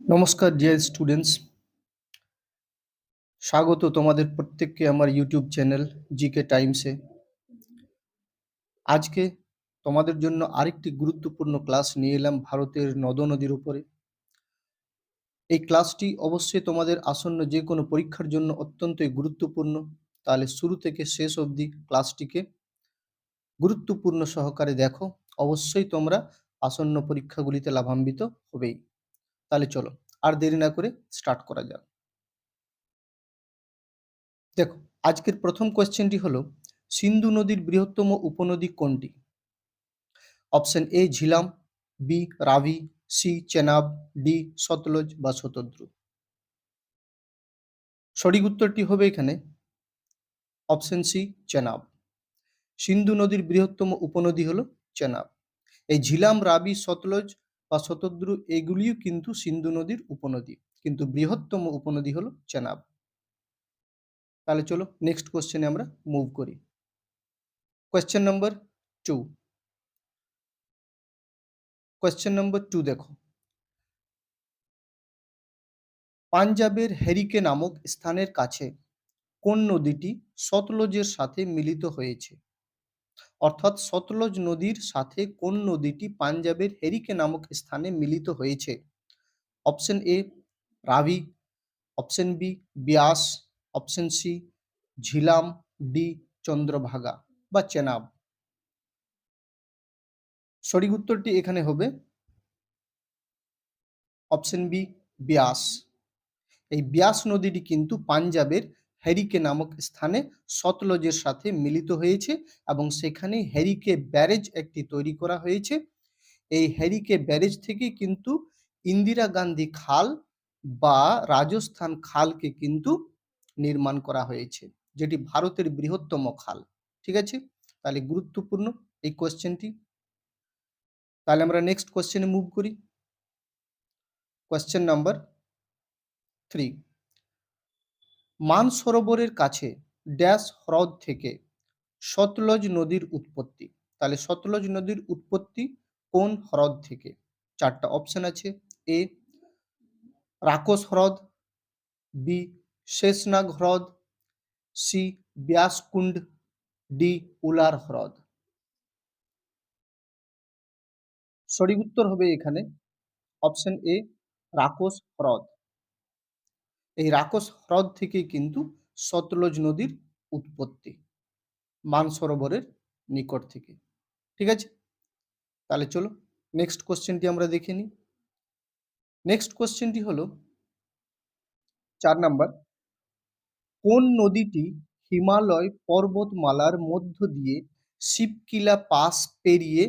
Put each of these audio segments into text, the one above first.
নমস্কার dear students, স্বাগত তোমাদের প্রত্যেককে আমার ইউটিউব চ্যানেল জিকে টাইমসে। আজকে তোমাদের জন্য আরেকটি গুরুত্বপূর্ণ ক্লাস নিয়ে এলাম ভারতের নদ-নদীর উপরে। এই ক্লাসটি অবশ্যই তোমাদের আসন্ন যে কোনো পরীক্ষার জন্য অত্যন্তই গুরুত্বপূর্ণ। তাহলে শুরু থেকে শেষ অবধি ক্লাসটিকে গুরুত্বপূর্ণ সহকারে দেখো, অবশ্যই তোমরা আসন্ন পরীক্ষাগুলিতে লাভান্বিত হবেই। তাহলে চলো আর দেরি না করে স্টার্ট করা যাক। দেখো, আজকের প্রথম কোয়েশ্চেনটি হলো, সিন্ধু নদীর বৃহত্তম উপনদী কোনটি? Option A Jhelum, B Ravi, C Chenab, D Sutlej বা শতদ্রু। সঠিক উত্তরটি হবে এখানে অপশন সি চেনাব। সিন্ধু নদীর বৃহত্তম উপনদী হলো চেনাব। এই ঝিলাম, রাবি, সতলজ বা শতদ্রু এগুলিও কিন্তু সিন্ধু নদীর উপনদী, কিন্তু বৃহত্তম উপনদী হলো চেনাব। তাহলে চলো নেক্সট কোশ্চেনে আমরা মুভ করি। Question number 2। কোয়েশ্চেন নম্বর 2 দেখো, পাঞ্জাবের হ্যারিকে নামক স্থানের কাছে কোন নদীটি সতলজের সাথে মিলিত হয়েছে? অর্থাৎ সতলজ নদীর সাথে কোন নদীটি পাঞ্জাবের হ্যারিকে নামক স্থানে মিলিত হয়েছে? Option A Ravi, option B Beas, option C Jhelum, D Chandrabhaga বা চেনাব। সঠিক উত্তরটি এখানে হবে অপশন বি ব্যাস। এই ব্যাস নদীটি কিন্তু পাঞ্জাবের হ্যারিকে নামক স্থানে সতলজের সাথে মিলিত হয়েছে এবং সেখানে হ্যারিকে ব্যারেজ একটি তৈরি করা হয়েছে। এই হ্যারিকে ব্যারেজ থেকে কিন্তু ইন্দিরা গান্ধী খাল বা রাজস্থান খালকে কিন্তু নির্মাণ করা হয়েছে, যেটি ভারতের বৃহত্তম খাল। ঠিক আছে, তাহলে গুরুত্বপূর্ণ এই কোয়েশ্চেনটি। তাহলে আমরা নেক্সট কোয়েশ্চেনে মুভ করি। Question number 3। মানসরোবরের কাছে ড্যাশ হ্রদ থেকে সতলজ নদীর উৎপত্তি? তাহলে সতলজ নদীর উৎপত্তি কোন হ্রদ থেকে? চারটা অপশন আছে। এ রাকোস হ্রদ, বি শেষনাগ হ্রদ, সি ব্যাসকুণ্ড, ডি উলার হ্রদ। সঠিক উত্তর হবে এখানে অপশন এ রাকোস হ্রদ। এই রাকোস হ্রদ থেকে কিন্তু সতলজ নদীর উৎপত্তি, মানসরোবরের নিকট থেকে। ঠিক আছে, তাহলে চলো নেক্সট কোশ্চেনটি আমরা দেখে নিই। নেক্সট কোশ্চেনটি হলো 4 নাম্বার। কোন নদীটি হিমালয় পর্বতমালার মধ্য দিয়ে শিবকিলা পাস পেরিয়ে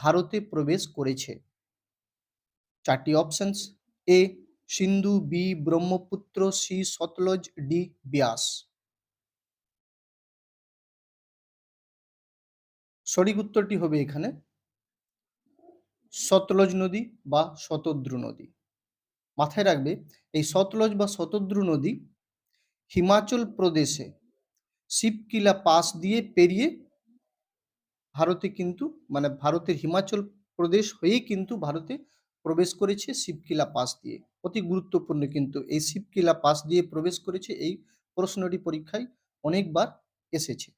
ভারতে প্রবেশ করেছে? চারটি options. A Sindhu, B Brahmaputra, C Sutlej, D Beas. সঠিক উত্তরটি হবে এখানে সতলজ নদী বা শতদ্রু নদী। মাথায় রাখবে, এই সতলজ বা শতদ্রু নদী হিমাচল প্রদেশে শিবকিলা পাস দিয়ে পেরিয়ে ভারতে কিন্তু ভারতের হিমাচল প্রদেশ হয়ে কিন্তু ভারতে প্রবেশ করেছে শিবকিলা পাস দিয়ে। অতি গুরুত্বপূর্ণ কিন্তু এই শিবকিলা পাস দিয়ে প্রবেশ করেছে, এই প্রশ্নটি পরীক্ষায় অনেকবার এসেছে।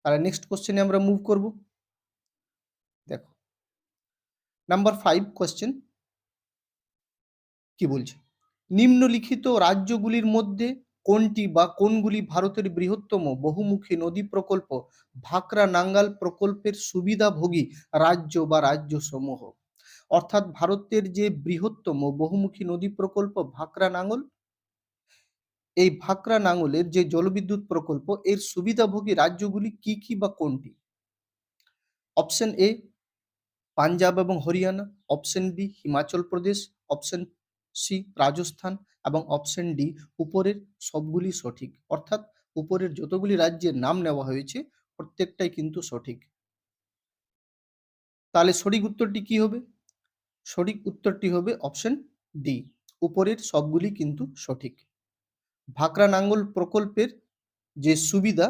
তাহলে নেক্সট কোশ্চেনে আমরা মুভ করব। দেখো নাম্বার 5 কোশ্চেন কি বলছে, নিম্নলিখিত রাজ্যগুলির মধ্যে কোনটি বা কোনগুলি ভারতের বৃহত্তম বহুমুখী নদী প্রকল্প ভাকরা নাঙ্গাল প্রকল্পের সুবিধাভোগী রাজ্য বা রাজ্য সমূহ? অর্থাৎ ভারতের যে বৃহত্তম বহুমুখী নদী প্রকল্প ভাকরা নাঙ্গল, এই ভাকরা নাঙ্গলের যে জলবিদ্যুৎ প্রকল্প এর সুবিধাভোগী রাজ্যগুলি কি কি বা কোনটি? অপশন এ পাঞ্জাব এবং Haryana, option B Himachal Pradesh, option C Rajasthan এবং অপশন ডি উপরের সবগুলি সঠিক। অর্থাৎ উপরের যতগুলি রাজ্যের নাম নেওয়া হয়েছে প্রত্যেকটাই কিন্তু সঠিক। তাহলে সঠিক উত্তরটি কি হবে? সঠিক উত্তরটি হবে অপশন ডি, উপরের সবগুলি কিন্তু সঠিক। ভাকরা নাঙ্গল প্রকল্পের যে সুবিধা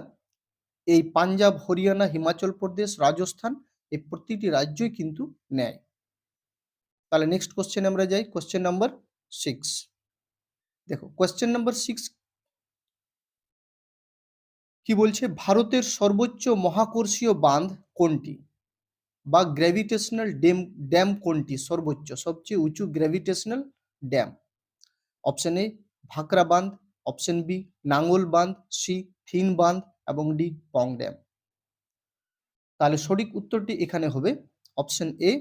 এই পাঞ্জাব, হরিয়ানা, হিমাচল প্রদেশ, রাজস্থান এই প্রতিটি রাজ্যই কিন্তু নেয়। তাহলে নেক্সট কোশ্চেনে আমরা যাই, কোশ্চেন নাম্বার সিক্স। দেখো কোয়েশ্চেন নাম্বার 6 কি বলছে, ভারতের সর্বোচ্চ মহাকর্ষীয় বাঁধ কোনটি, বা গ্র্যাভিটেশনাল ড্যাম কোনটি, সর্বোচ্চ সবচেয়ে উঁচু gravitational dam? Option A Bhakra বাঁধ, অপশন বি নাঙ্গল বাঁধ, সি থিন বাঁধ এবং ডি পং ড্যাম। তাহলে সঠিক উত্তরটি এখানে হবে অপশন এ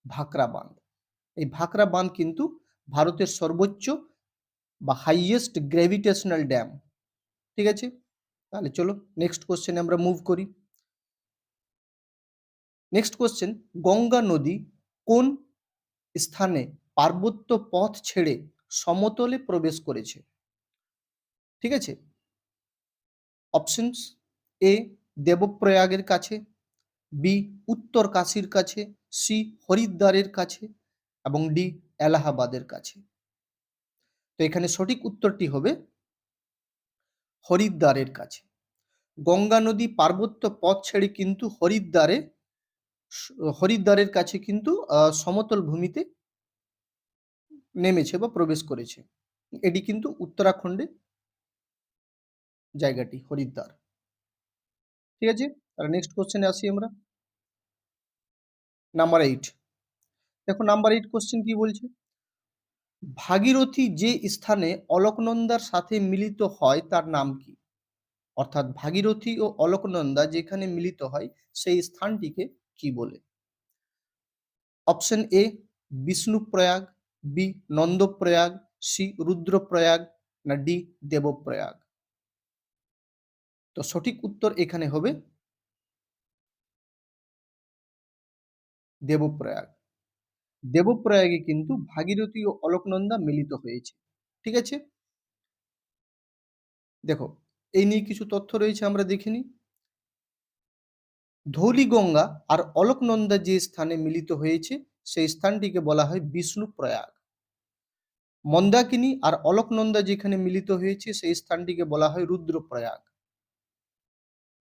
ভাকরা বাঁধ। এই ভাকরা বাঁধ কিন্তু ভারতের সর্বোচ্চ বা হাইয়েস্ট গ্র্যাভিটেশনাল ড্যাম। ঠিক আছে, তাহলে চলো নেক্সট কোশ্চেনে আমরা মুভ করি। নেক্সট কোশ্চেন, গঙ্গা নদী কোন স্থানে পার্বত্য পথ ছেড়ে সমতলে প্রবেশ করেছে? ঠিক আছে, অপশনস এ দেবপ্রয়াগের কাছে, বি উত্তর কাশীর কাছে, সি হরিদ্বারের কাছে এবং ডি এলাহাবাদের কাছে। তো এখানে সঠিক উত্তরটি হবে হরিদ্বারের কাছে। গঙ্গা নদী পার্বত্য পথ ছেড়ে কিন্তু হরিদ্বারের কাছে কিন্তু সমতল ভূমিতে নেমেছে বা প্রবেশ করেছে। এটি কিন্তু উত্তরাখণ্ডে জায়গাটি হরিদ্বার। ঠিক আছে, তাহলে নেক্সট কোশ্চেনে আসি আমরা। নাম্বার 8, দেখো নাম্বার 8 কোশ্চেন কি বলছে, ভাগীরথী যে স্থানে অলকনন্দার সাথে মিলিত হয় তার নাম কি? অর্থাৎ ভাগীরথী ও অলকনন্দা যেখানে মিলিত হয় সেই স্থানটিকে কি বলে? Option A Vishnuprayag, B Nandprayag, C Rudraprayag না ডি দেবপ্রয়াগ। তো সঠিক উত্তর এখানে হবে দেবপ্রয়াগ। দেবপ্রয়াগে কিন্তু ভাগীরথী ও অলকনন্দা মিলিত হয়েছে। ঠিক আছে, দেখো এই নিয়ে কিছু তথ্য রয়েছে, আমরা দেখে নিই। ধৌলিগঙ্গা আর অলকনন্দা যে স্থানে মিলিত হয়েছে সেই স্থানটিকে বলা হয় বিষ্ণুপ্রয়াগ। মন্দাকিনী আর অলকনন্দা যেখানে মিলিত হয়েছে সেই স্থানটিকে বলা হয় রুদ্রপ্রয়াগ।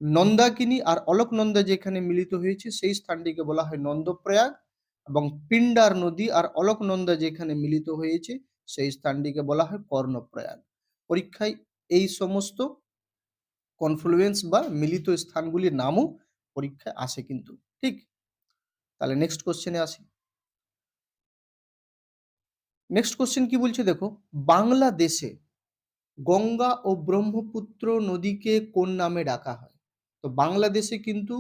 নন্দাকিনী আর অলকনন্দা যেখানে মিলিত হয়েছে সেই স্থানটিকে বলা হয় নন্দপ্রয়াগ, এবং পিন্ডার নদী আর অলকনন্দা যেখানে মিলিত হয়েছে সেই স্থানটিকে বলা হয় কর্ণপ্রয়াগ। পরীক্ষায় এই সমস্ত কনফ্লুয়েন্স বা মিলিত স্থানগুলির নামও পরীক্ষায় আসে কিন্তু। ঠিক, তাহলে নেক্সট কোশ্চেনে আসি। নেক্সট কোশ্চেন কি বলছে দেখো, বাংলাদেশে গঙ্গা ও ব্রহ্মপুত্র নদীকে কোন নামে ডাকা হয়? তো বাংলাদেশে কিন্তু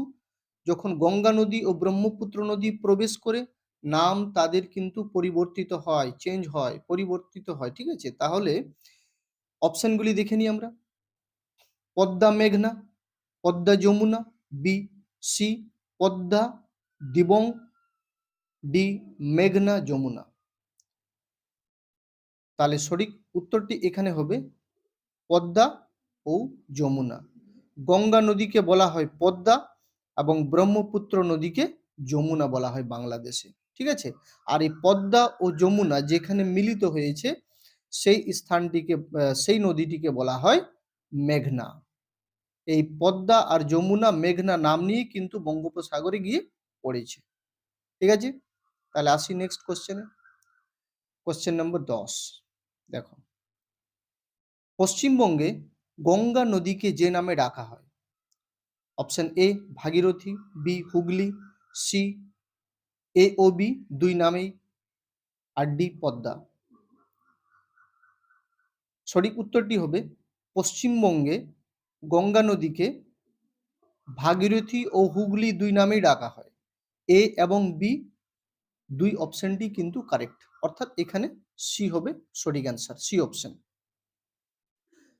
যখন গঙ্গা নদী ও ব্রহ্মপুত্র নদী প্রবেশ করে নাম তাদের কিন্তু পরিবর্তিত হয়, চেঞ্জ হয়, পরিবর্তিত হয়। ঠিক আছে, তাহলে অপশনগুলি দেখে নিই আমরা। পদ্মা মেঘনা, পদ্মা যমুনা, বি সি পদ্মা দিবং, ডি মেঘনা যমুনা। তাহলে সঠিক উত্তরটি এখানে হবে পদ্মা ও যমুনা। গঙ্গা নদীকে বলা হয় পদ্মা এবং ব্রহ্মপুত্র নদীকে যমুনা বলা হয় বাংলাদেশে। ঠিক আছে, আর এই পদ্মা ও যমুনা যেখানে মিলিত হয়েছে সেই স্থানটিকে সেই নদীটিকে বলা হয় মেঘনা। এই পদ্মা আর যমুনা মেঘনা নাম নিয়ে কিন্তু বঙ্গোপসাগরে গিয়ে পড়েছে। ঠিক আছে, তাহলে আসি নেক্সট কোশ্চেনে। কোশ্চেন নম্বর 10, দেখো পশ্চিমবঙ্গে গঙ্গা নদীকে যে নামে ডাকা হয়? Option A Bhagirathi, B Hooghly, C A ও বি দুই নামেই, আর ডি পদ্মা। সঠিক উত্তরটি হবে পশ্চিমবঙ্গে গঙ্গা নদীকে ভাগীরথী ও হুগলি দুই নামেই ডাকা হয়। এ এবং বি দুই অপশনটি কিন্তু কারেক্ট, অর্থাৎ এখানে সি হবে সঠিক অ্যান্সার, সি অপশন।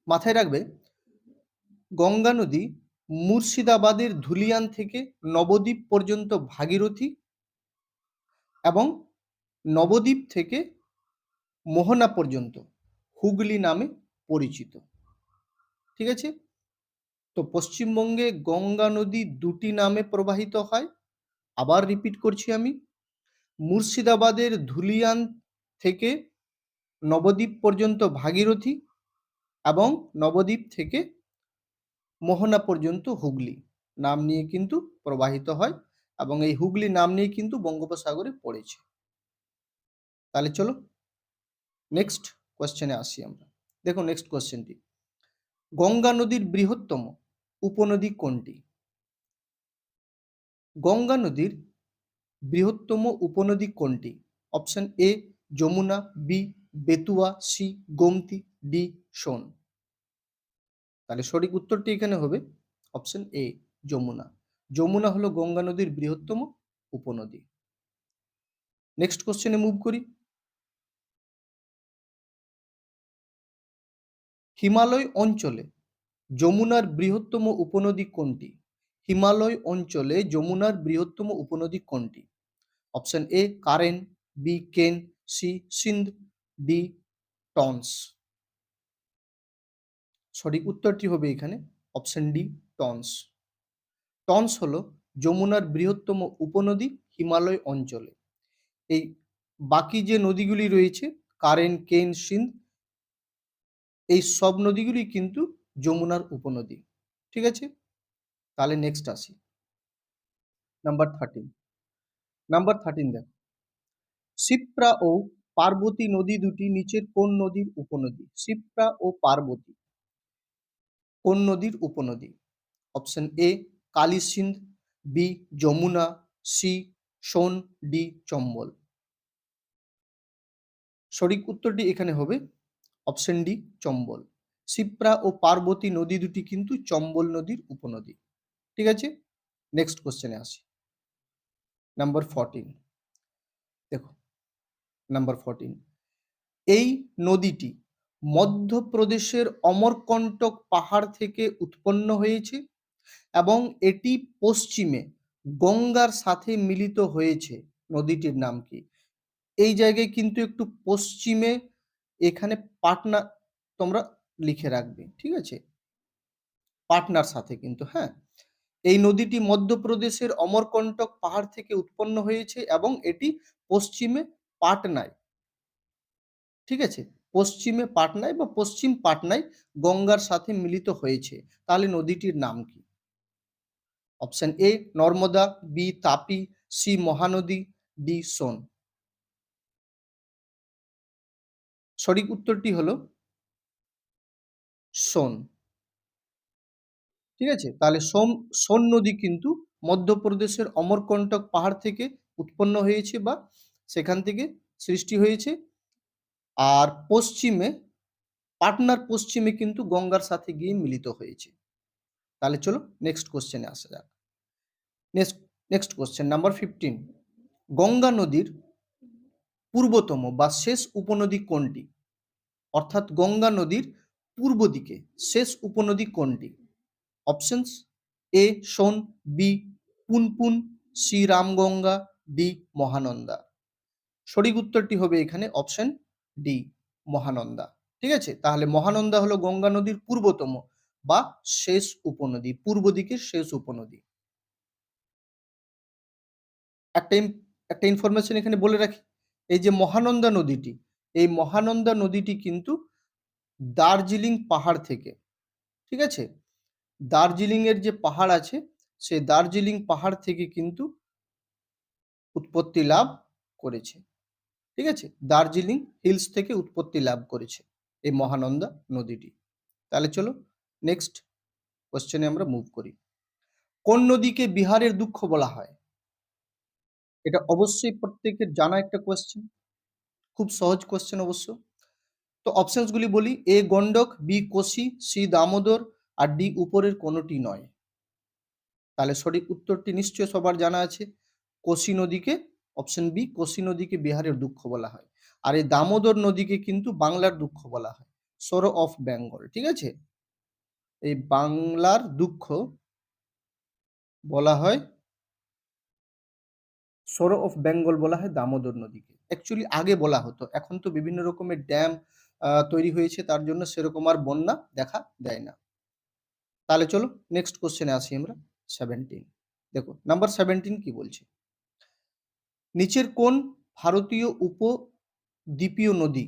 মাথায় রাখবে গঙ্গা নদী মুর্শিদাবাদের ধুলিয়ান থেকে নবদ্বীপ পর্যন্ত ভাগীরথী এবং নবদ্বীপ থেকে মোহনা পর্যন্ত হুগলি নামে পরিচিত। ঠিক আছে, তো পশ্চিমবঙ্গে গঙ্গা নদী দুটি নামে প্রবাহিত হয়। আবার রিপিট করছি আমি, মুর্শিদাবাদের ধুলিয়ান থেকে নবদ্বীপ পর্যন্ত ভাগীরথী এবং নবদ্বীপ থেকে মোহনা পর্যন্ত হুগলি নাম নিয়ে কিন্তু প্রবাহিত হয়, এবং এই হুগলি নাম নিয়ে কিন্তু বঙ্গোপসাগরে পড়েছে। তাহলে চলো নেক্সট কোয়েশ্চেনে আসি আমরা। দেখো নেক্সট কোয়েশ্চেনটি, গঙ্গা নদীর বৃহত্তম উপনদী কোনটি? গঙ্গা নদীর বৃহত্তম উপনদী কোনটি? Option A Yamuna, B Betwa, C Gomti, D Son. তাহলে সঠিক উত্তরটি এখানে হবে অপশন এ যমুনা। যমুনা হলো গঙ্গা নদীর বৃহত্তম উপনদী। নেক্সট কোশ্চেনে মুভ করি। হিমালয় অঞ্চলে যমুনার বৃহত্তম উপনদী কোনটি? হিমালয় অঞ্চলে যমুনার বৃহত্তম উপনদী কোনটি? অপশন এ কারেন, বি কেন, সি সিন্ধ, ডি টন্স। সঠিক উত্তরটি হবে এখানে অপশন ডি টন্স। টন্স হলো যমুনার বৃহত্তম উপনদী হিমালয় অঞ্চলে। এই বাকি যে নদীগুলি রয়েছে কারেন, কেন, সিন্ধ, এই সব নদীগুলি কিন্তু যমুনার উপনদী। ঠিক আছে, তাহলে নেক্সট আসি নাম্বার 13। নাম্বার 13 দেখো, শিপ্রা ও পার্বতী নদী দুটি নিচের কোন নদীর উপনদী? শিপ্রা ও পার্বতী কোন নদীর উপনদী? Option A Kali Sindh, B Yamuna, C Son, D Chambal. সঠিক উত্তরটি এখানে হবে অপশন ডি চম্বল। শিপ্রা ও পার্বতী নদী দুটি কিন্তু চম্বল নদীর উপনদী। ঠিক আছে, নেক্সট কোশ্চেনে আসি নাম্বার 14। দেখো নাম্বার 14, এই নদীটি মধ্যপ্রদেশের অমরকন্টক পাহাড় থেকে উৎপন্ন হয়েছে এবং এটি পশ্চিমে গঙ্গার সাথে মিলিত হয়েছে। নদীটির নাম কি? এই জায়গায় কিন্তু একটু পশ্চিমে এখানে পাটনা তোমরা লিখে রাখবে। ঠিক আছে, পাটনার সাথে কিন্তু, হ্যাঁ, এই নদীটি মধ্যপ্রদেশের অমরকন্টক পাহাড় থেকে উৎপন্ন হয়েছে এবং এটি পশ্চিমে পাটনায়, ঠিক আছে, পশ্চিমে পাটনায় বা পশ্চিম পাটনায় গঙ্গার সাথে মিলিত হয়েছে। তাহলে নদীটির নাম কি? Option A Narmada, B Tapi, C Mahanadi, D Son. সঠিক উত্তরটি হলো সোন। ঠিক আছে, তাহলে সোন নদী কিন্তু মধ্যপ্রদেশের অমরকন্টক পাহাড় থেকে উৎপন্ন হয়েছে বা সেখান থেকে সৃষ্টি হয়েছে, আর পশ্চিমে পাটনার পশ্চিমে কিন্তু গঙ্গার সাথে গিয়ে মিলিত হয়েছে। তাহলে চলো নেক্সট কোশ্চেনে আসা যাক। Next next question number 15, Ganga নদীর পূর্বতম বা শেষ উপনদী কোনটি? অর্থাৎ গঙ্গা নদীর পূর্ব দিকে শেষ উপনদী কোনটি? Options A Son, B Punpun, C Ramganga, D Mahananda. সঠিক উত্তরটি হবে এখানে অপশন ডি মহানন্দা। ঠিক আছে, তাহলে মহানন্দা হলো গঙ্গা নদীর পূর্বতম বা শেষ উপনদী, পূর্ব দিকের শেষ উপনদী। একটা একটা ইনফরমেশন এখানে বলে রাখি, এই যে মহানন্দা নদীটি, এই মহানন্দা নদীটি কিন্তু দার্জিলিং পাহাড় থেকে, ঠিক আছে, দার্জিলিং এর যে পাহাড় আছে সেই দার্জিলিং পাহাড় থেকে কিন্তু উৎপত্তি লাভ করেছে। ঠিক আছে, দার্জিলিং হিলস থেকে উৎপত্তি লাভ করেছে এই মহানন্দা নদীটি। তাহলে চলো নেক্সট কোশ্চেনে আমরা মুভ করি। কোন নদীকে বিহারের দুঃখ বলা হয়? এটা অবশ্যই প্রত্যেকের জানা একটা কোয়েশ্চেন, খুব সহজ কোয়েশ্চেন অবশ্য। তো অপশনসগুলি বলি, এ গন্ডক, বি কোশি, সি দামোদর, আর ডি উপরের কোনোটি নয়। তাহলে সঠিক উত্তরটি নিশ্চয় সবার জানা আছে, কোশি নদীকে, অপশন বি কোশি নদীকে বিহারের দুঃখ বলা হয়। আর এই দামোদর নদীকে কিন্তু বাংলার দুঃখ বলা হয়, সরো অফ বেঙ্গল। ঠিক আছে, এই বাংলার দুঃখ বলা হয়, সরো অফ বেঙ্গল বলা হয় দামোদর নদীকে। অ্যাকচুয়ালি আগে বলা হতো, এখন তো বিভিন্ন রকমের ড্যাম তৈরি হয়েছে, তার জন্য সেরকম আর বন্যা দেখা দেয় না। তাহলে চলো নেক্সট কোশ্চেনে আসি আমরা 17। দেখো নাম্বার 17 কি বলছে, নিচের কোন ভারতীয় উপদ্বীপীয় নদী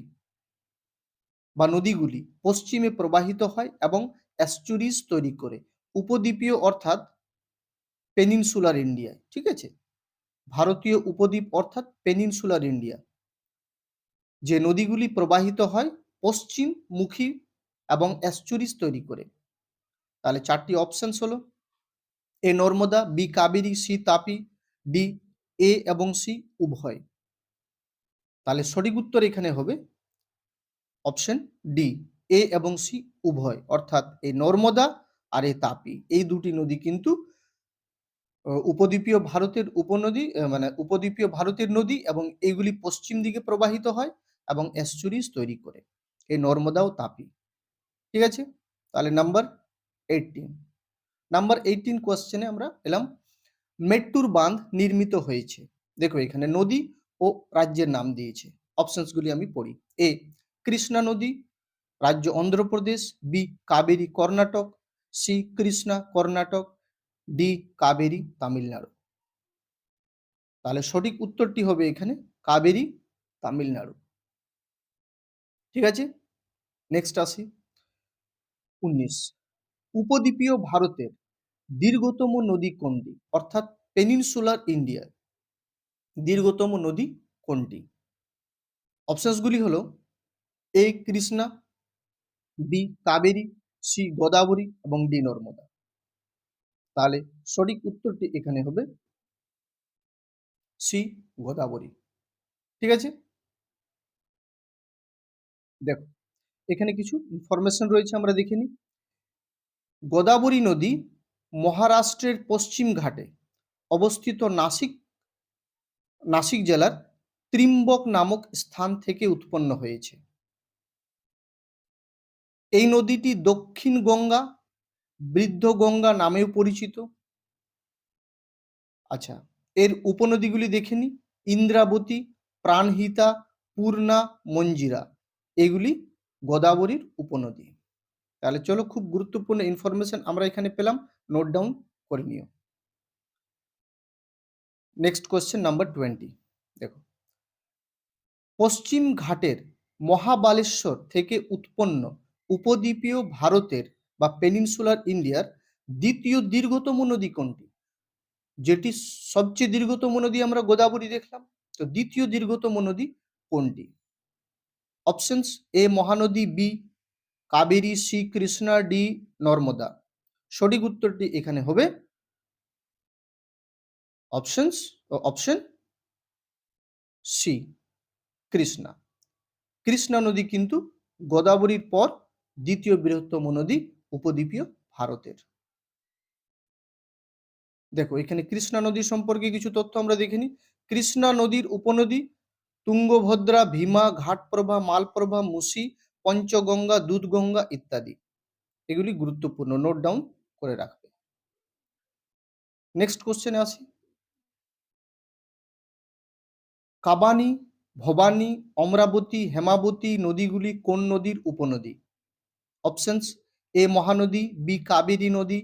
বা নদীগুলি পশ্চিমে প্রবাহিত হয় এবং অ্যাস্চুরিজ তৈরি করে? উপদ্বীপীয় অর্থাৎ পেনিনসুলার ইন্ডিয়া। ঠিক আছে, ভারতীয় উপদ্বীপ অর্থাৎ পেনিনসুলার ইন্ডিয়া। যে নদীগুলি প্রবাহিত হয় পশ্চিমমুখী এবং এস্চুরিজ তৈরি করে। তাহলে 4টি অপশনস হলো A Narmada, B Kaveri, C Tapi, D A এবং সি উভয়। তাহলে সঠিক উত্তর এখানে হবে অপশন ডি, এ এবং সি উভয়, অর্থাৎ এই নর্মদা আর এই তাপি, এই দুটি নদী কিন্তু উপদ্বীপীয় ভারতের উপনদী, মানে উপদ্বীপীয় ভারতের নদী, এবং এইগুলি পশ্চিম দিকে প্রবাহিত হয় এবং এস্চুরিজ তৈরি করে, এই নর্মদা ও তাপি। ঠিক আছে, তাহলে নাম্বার 18, নাম্বার 18 কোশ্চেনে আমরা এলাম মেট্টুর বাঁধ নির্মিত হয়েছে। দেখো এখানে নদী ও রাজ্যের নাম দিয়েছে। অপশনসগুলি আমি পড়ি। এ কৃষ্ণা নদী, রাজ্য Andhra Pradesh, B Kaveri Karnataka, C Krishna Karnataka, D Kaveri Tamil Nadu. তাহলে সঠিক উত্তরটি হবে এখানে কাবেরী তামিলনাড়ু। ঠিক আছে, নেক্সট আসি 19, উপদ্বীপীয় ভারতের দীর্ঘতম নদী কোনটি, অর্থাৎ পেনিনসুলার ইন্ডিয়ার দীর্ঘতম নদী কোনটি? অপশনসগুলি হলো এ কৃষ্ণা, বি কাবেরী, সি গোদাবরী এবং ডি নর্মদা। তাহলে সঠিক উত্তরটি এখানে হবে সি গোদাবরী। ঠিক আছে, দেখো এখানে কিছু ইনফরমেশন রয়েছে, আমরা দেখে নিই। গোদাবরী নদী মহারাষ্ট্রের পশ্চিম ঘাটে অবস্থিত নাসিক জেলার ত্রিম্বক নামক স্থান থেকে উৎপন্ন হয়েছে। এই নদীটি দক্ষিণ গঙ্গা, বৃদ্ধ গঙ্গা নামেও পরিচিত। আচ্ছা, এর উপনদীগুলি দেখে নিই। ইন্দ্রাবতী, প্রাণহিতা, পূর্ণা, মঞ্জিরা, এগুলি গোদাবরীর উপনদী। তাহলে চলো, খুব গুরুত্বপূর্ণ ইনফরমেশন আমরা এখানে পেলাম, নোট ডাউন করে নিও। নেক্সট কোশ্চেন নাম্বার 20, দেখো পশ্চিম ঘাটের মহাবালেশ্বর থেকে উৎপন্ন উপদ্বীপীয় ভারতের বা পেনিনসুলার ইন্ডিয়ার দ্বিতীয় দীর্ঘতম নদী কোনটি? যেটি সবচেয়ে দীর্ঘতম নদী আমরা গোদাবরী দেখলাম, তো দ্বিতীয় দীর্ঘতম নদী কোনটি? Options A Mahanadi, B Kaveri, C Krishna, D Narmada. সঠিক উত্তরটি এখানে হবে অপশন সি কৃষ্ণা। কৃষ্ণা নদী কিন্তু গোদাবরীর পর দ্বিতীয় বৃহত্তম নদী উপদ্বীপীয় ভারতের। দেখো এখানে কৃষ্ণা নদী সম্পর্কে কিছু তথ্য আমরা দেখে নিই। কৃষ্ণা নদীর উপনদী তুঙ্গভদ্রা, ভীমা, ঘাটপ্রভা, মালপ্রভা, মুসি, পঞ্চগঙ্গা, দুধগঙ্গা ইত্যাদি। এগুলি গুরুত্বপূর্ণ, নোট ডাউন করে রাখবে। নেক্সট কোশ্চেনে আসি। কাবানী, ভবানী, অমরাবতী, হেমাবতী নদীগুলি কোন নদীর উপনদী? Options A Mahanadi, B Kaveri নদী,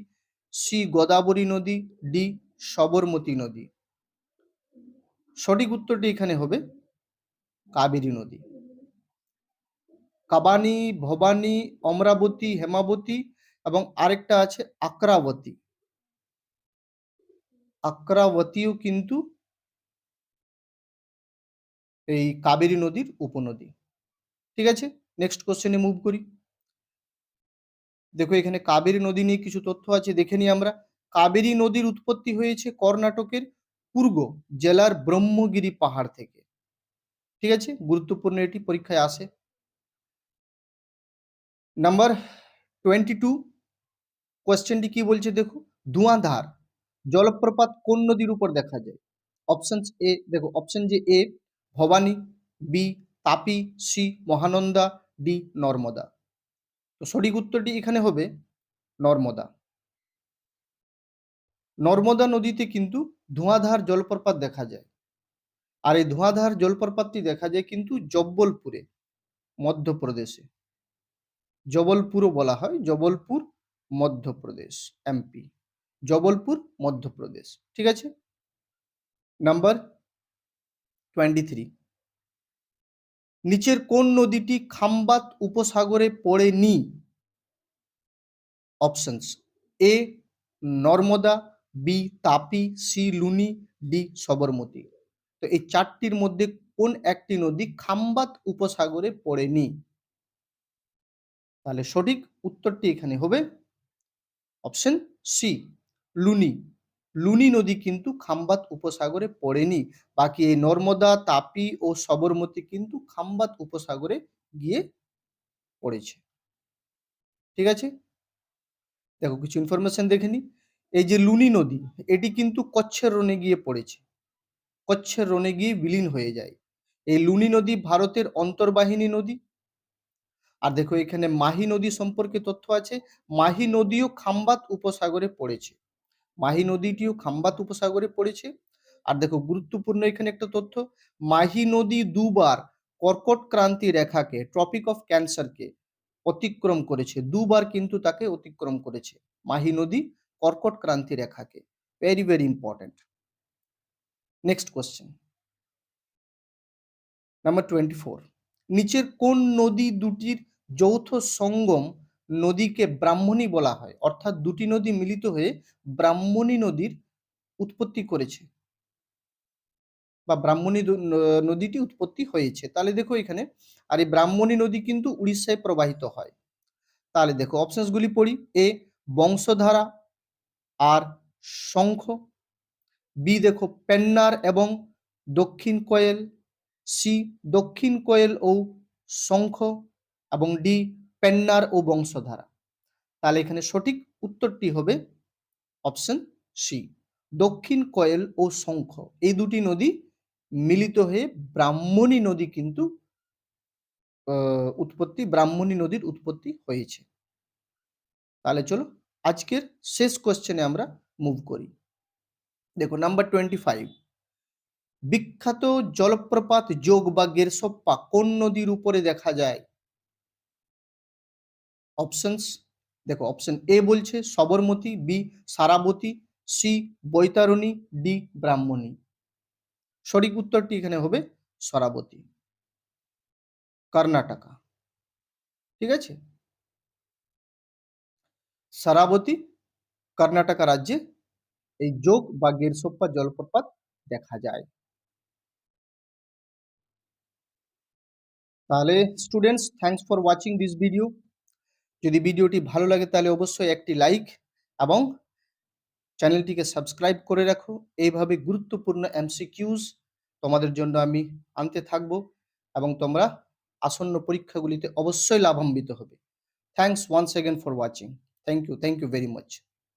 সি গোদাবরী নদী, ডি সবরমতী নদী। সঠিক উত্তরটি এখানে হবে কাবেরী নদী। কাবানী, ভবানী, অমরাবতী, হেমাবতী এবং আরেকটা আছে আক্রাবতী। আক্রাবতীও কিন্তু এই কাবেরী নদীর উপনদী। ঠিক আছে, নেক্সট কোশ্চেনে মুভ করি। দেখো এখানে কাবেরী নদী নিয়ে কিছু তথ্য আছে, দেখে নিই আমরা। কাবেরী নদীর উৎপত্তি হয়েছে কর্ণাটকের পূর্ব জেলার ব্রহ্মগিরি পাহাড় থেকে। ঠিক আছে, গুরুত্বপূর্ণ, এটি পরীক্ষায় আসে। নাম্বার 22 কোশ্চেনটি কি বলছে দেখো, ধুয়াঁধার জলপ্রপাত কোন নদীর উপর দেখা যায়? অপশন এ, দেখো অপশন যে এ Bhabani, B Tapi, C Mahananda, D Narmada. তো সঠিক উত্তরটি এখানে হবে নর্মদা। নর্মদা নদীতে কিন্তু ধোঁয়াধার জলপ্রপাত দেখা যায়, আর এই ধোঁয়াধার জলপ্রপাতটি দেখা যায় কিন্তু জব্বলপুরে, মধ্যপ্রদেশে। জবলপুরও বলা হয়, জবলপুর মধ্যপ্রদেশ, এমপি, জবলপুর মধ্যপ্রদেশ। ঠিক আছে, নাম্বার 23, নিচের কোন নদীটি খাম্বাত উপসাগরে পড়েনি? অপশনস এ Narmada, B Tapi, C Luni, D Sabarmati. তো এই চারটির মধ্যে কোন একটি নদী খাম্বাত উপসাগরে পড়েনি? তাহলে সঠিক উত্তরটি এখানে হবে অপশন সি, লুনি। লুনি নদী কিন্তু খাম্বাত উপসাগরে পড়েনি। বাকি এই নর্মদা, তাপি ও সবরমতী কিন্তু খাম্বাত উপসাগরে গিয়ে পড়েছে। ঠিক আছে, দেখো কিছু ইনফরমেশন দেখে নি। এই যে লুনি নদী, এটি কিন্তু কচ্ছের রনে গিয়ে পড়েছে, কচ্ছের রনে গিয়ে বিলীন হয়ে যায়। এই লুনি নদী ভারতের অন্তর্বাহিনী নদী। আর দেখো এখানে মাহি নদী সম্পর্কে তথ্য আছে। মাহি নদীও খাম্বাত উপসাগরে পড়েছে, মাহি নদীটিও খাম্বাত উপসাগরে পড়েছে। আর দেখো গুরুত্বপূর্ণ এখানে একটা তথ্য, মাহি নদী দুবার কর্কট ক্রান্তি রেখাকে, ট্রপিক অফ ক্যান্সারকে অতিক্রম করেছে, দুবার কিন্তু তাকে অতিক্রম করেছে মাহি নদী কর্কট ক্রান্তি রেখাকে। Very very important. Next question number 24, নিচের কোন নদী দুটির যৌথ সঙ্গম নদীকে ব্রাহ্মণী বলা হয়? অর্থাৎ দুটি নদী মিলিত হয়ে ব্রাহ্মণী নদীর উৎপত্তি করেছে বা ব্রাহ্মণী নদীটি উৎপত্তি হয়েছে। তাহলে দেখো এখানে, আর এই ব্রাহ্মণী নদী কিন্তু উড়িষ্যায় প্রবাহিত হয়। তাহলে দেখো অপশনসগুলি পড়ি। এ বংশধারা আর শঙ্খ, বি দেখো পেন্নার এবং দক্ষিণ কোয়েল, সি দক্ষিণ কোয়েল ও শঙ্খ, এবং ডি পেন্নার ও বংশধারা। তাহলে এখানে সঠিক উত্তরটি হবে অপশন সি, দক্ষিণ কোয়েল ও শঙ্খ। এই দুটি নদী মিলিত হয়ে ব্রাহ্মণী নদী কিন্তু ব্রাহ্মণী নদীর উৎপত্তি হয়েছে। তাহলে চলো আজকের শেষ কোশ্চেনে আমরা মুভ করি। দেখো নাম্বার 25, বিখ্যাত জলপ্রপাত যোগ বা গেরসপ্পা কোন নদীর উপরে দেখা যায়? অপশনস দেখো, অপশন এ বলছে সবরমতী, বি সারাবতী, সি বৈতরণী, ডি ব্রাহ্মণী। সঠিক উত্তরটি এখানে হবে সরাবতী, কর্ণাটকা। ঠিক আছে, সারাবতী কর্ণাটকা রাজ্যে এই যোগ বা গেরসপ্পা জলপ্রপাত দেখা যায়। তাহলে students, thanks for watching this video. যদি ভিডিওটি ভালো লাগে তাহলে অবশ্যই একটি লাইক এবং চ্যানেলটিকে সাবস্ক্রাইব করে রাখো। এইভাবে গুরুত্বপূর্ণ এমসিকিউজ তোমাদের জন্য আমি আনতে থাকবো এবং তোমরা আসন্ন পরীক্ষাগুলিতে অবশ্যই লাভান্বিত হবে। Thanks once again for watching. Thank you very much.